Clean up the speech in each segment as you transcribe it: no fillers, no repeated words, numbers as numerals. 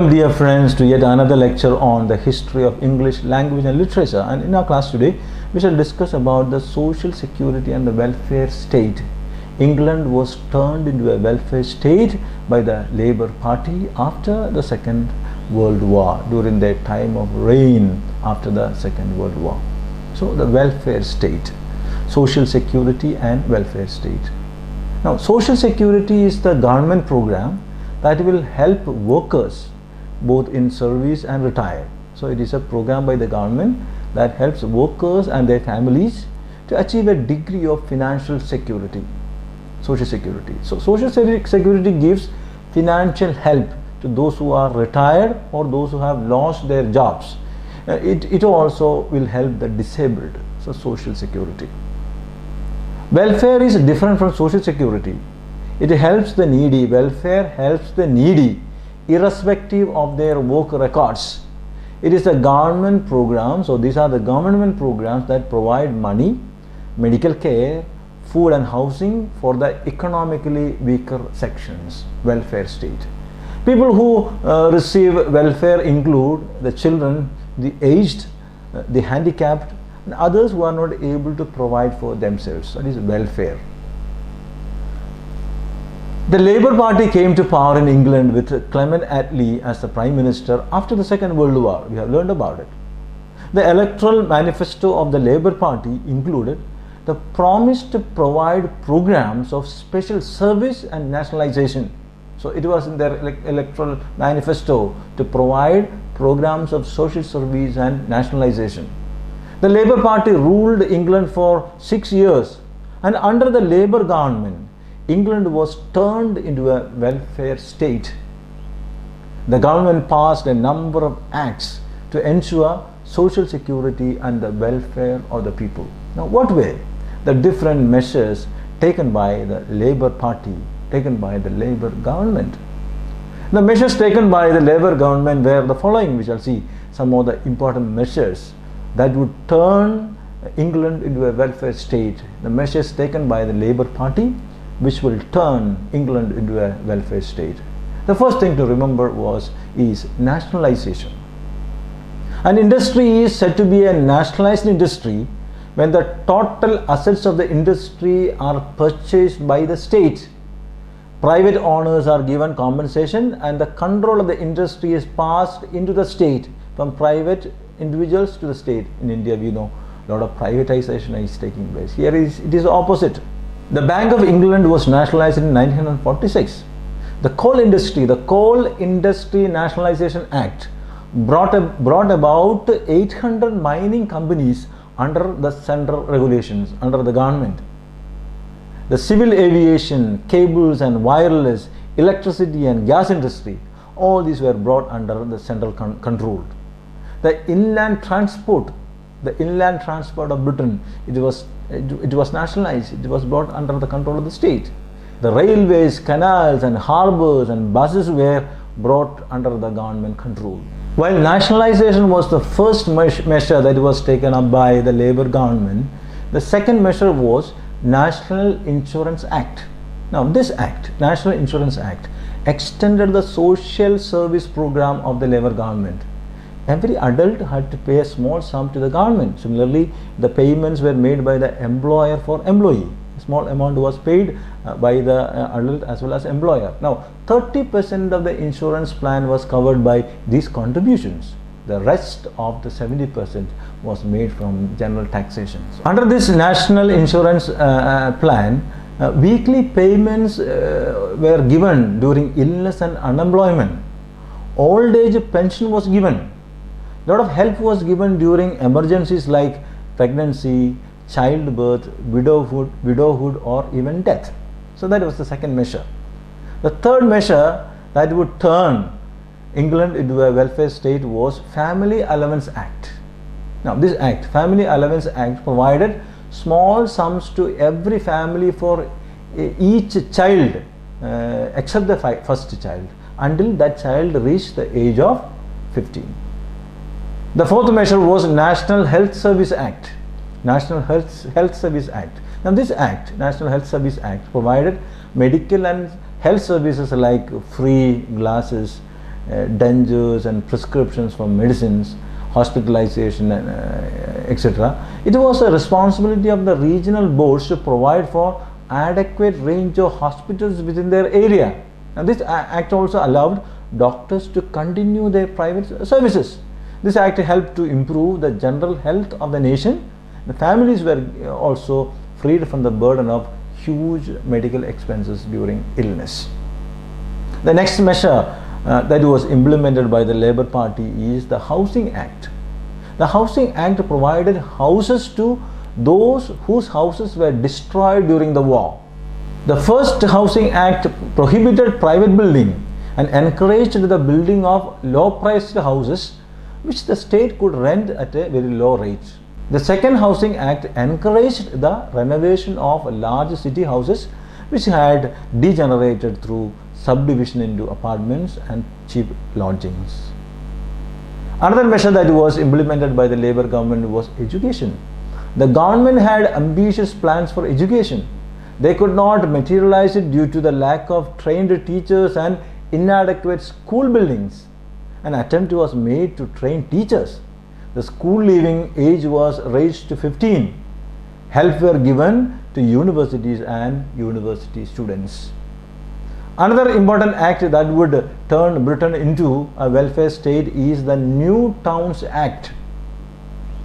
Welcome dear friends to yet another lecture on the history of English language and literature, and in our class today we shall discuss about the social security and the welfare state. England was turned into a welfare state by the Labour Party after the Second World War, during their time of reign after the Second World War. So the welfare state, social security and welfare state. Now social security is the government program that will help workers both in service and retire. So it is a program by the government that helps workers and their families to achieve a degree of financial security. Social security. So social security gives financial help to those who are retired or those who have lost their jobs. It also will help the disabled. So social security. Welfare is different from social security. It helps the needy. Welfare helps the needy irrespective of their work records. It is a government program. So these are the government programs that provide money, medical care, food and housing for the economically weaker sections. Welfare state. People who receive welfare include the children, the aged, the handicapped, and others who are not able to provide for themselves. That is welfare. The Labour Party came to power in England with Clement Attlee as the Prime Minister after the Second World War. We have learned about it. The electoral manifesto of the Labour Party included the promise to provide programs of special service and nationalisation. So it was in their electoral manifesto to provide programs of social service and nationalisation. The Labour Party ruled England for 6 years, and under the Labour government, England was turned into a welfare state. The government passed a number of acts to ensure social security and the welfare of the people. Now, what were the different measures taken by the Labour Party, taken by the Labour government? The measures taken by the Labour government were the following. We shall see some of the important measures that would turn England into a welfare state. The measures taken by the Labour Party which will turn England into a welfare state. The first thing to remember is nationalisation. An industry is said to be a nationalised industry when the total assets of the industry are purchased by the state. Private owners are given compensation and the control of the industry is passed into the state from private individuals to the state. In India, we know a lot of privatization is taking place. Here it is opposite. The Bank of England was nationalised in 1946. The Coal Industry Nationalisation Act brought about 800 mining companies under the central regulations, under the government. The civil aviation, cables and wireless, electricity and gas industry, all these were brought under the central control. The inland transport of Britain, it was nationalized. It was brought under the control of the state. The railways, canals and harbours and buses were brought under the government control. While nationalization was the first measure that was taken up by the Labour government, the second measure was National Insurance Act. Now this act, National Insurance Act, extended the social service program of the Labour government. Every adult had to pay a small sum to the government. Similarly, the payments were made by the employer for employee. A small amount was paid by the adult as well as employer. Now, 30% of the insurance plan was covered by these contributions. The rest of the 70% was made from general taxation. Under this national insurance plan, weekly payments were given during illness and unemployment. Old age pension was given. A lot of help was given during emergencies like pregnancy, childbirth, widowhood or even death. So that was the second measure. The third measure that would turn England into a welfare state was Family Allowance Act. Now this act, Family Allowance Act, provided small sums to every family for each child except the first child until that child reached the age of 15. The fourth measure was National Health Service Act. National Health Service Act. Now this act, National Health Service Act, provided medical and health services like free glasses, dangers and prescriptions for medicines, hospitalization, etc. It was a responsibility of the regional boards to provide for adequate range of hospitals within their area. And this act also allowed doctors to continue their private services. This act helped to improve the general health of the nation. The families were also freed from the burden of huge medical expenses during illness. The next measure that was implemented by the Labour Party is the Housing Act. The Housing Act provided houses to those whose houses were destroyed during the war. The first Housing Act prohibited private building and encouraged the building of low-priced houses which the state could rent at a very low rate. The second Housing Act encouraged the renovation of large city houses which had degenerated through subdivision into apartments and cheap lodgings. Another measure that was implemented by the Labour government was education. The government had ambitious plans for education. They could not materialize it due to the lack of trained teachers and inadequate school buildings. An attempt was made to train teachers. The school leaving age was raised to 15. Help were given to universities and university students. Another important act that would turn Britain into a welfare state is the New Towns Act.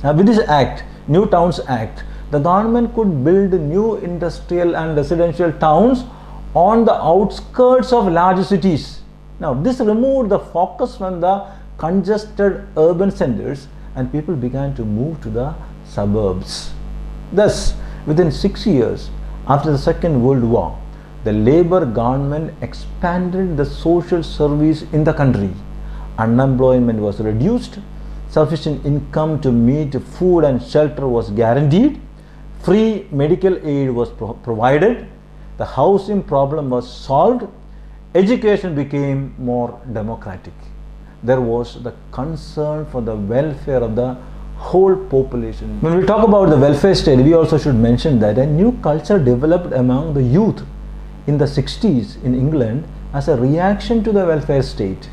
Now, with this act, New Towns Act, the government could build new industrial and residential towns on the outskirts of large cities. Now, this removed the focus from the congested urban centers and people began to move to the suburbs. Thus, within 6 years after the Second World War, the Labour government expanded the social service in the country. Unemployment was reduced, sufficient income to meet food and shelter was guaranteed, free medical aid was provided, the housing problem was solved, education became more democratic. There was the concern for the welfare of the whole population. When we talk about the welfare state, we also should mention that a new culture developed among the youth in the 60s in England as a reaction to the welfare state.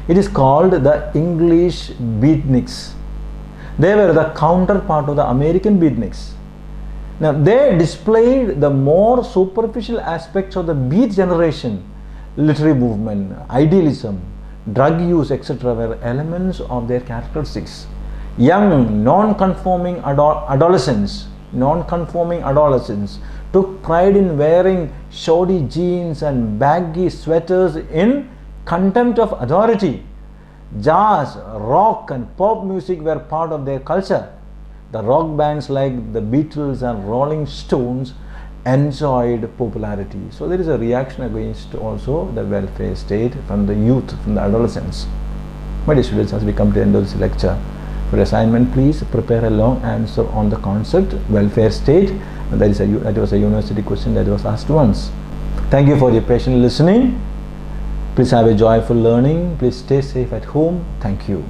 It is called the English beatniks. They were the counterpart of the American beatniks. Now, they displayed the more superficial aspects of the Beat generation. Literary movement, idealism, drug use, etc. were elements of their characteristics. Young, non-conforming adolescents took pride in wearing shoddy jeans and baggy sweaters in contempt of authority. Jazz, rock and pop music were part of their culture. The rock bands like the Beatles and Rolling Stones enjoyed popularity. So there is a reaction against also the welfare state from the youth, from the adolescents. My dear students, as we come to the end of this lecture, for assignment, please prepare a long answer on the concept welfare state. That was a university question that was asked once. Thank you for your patient listening. Please have a joyful learning. Please stay safe at home. Thank you.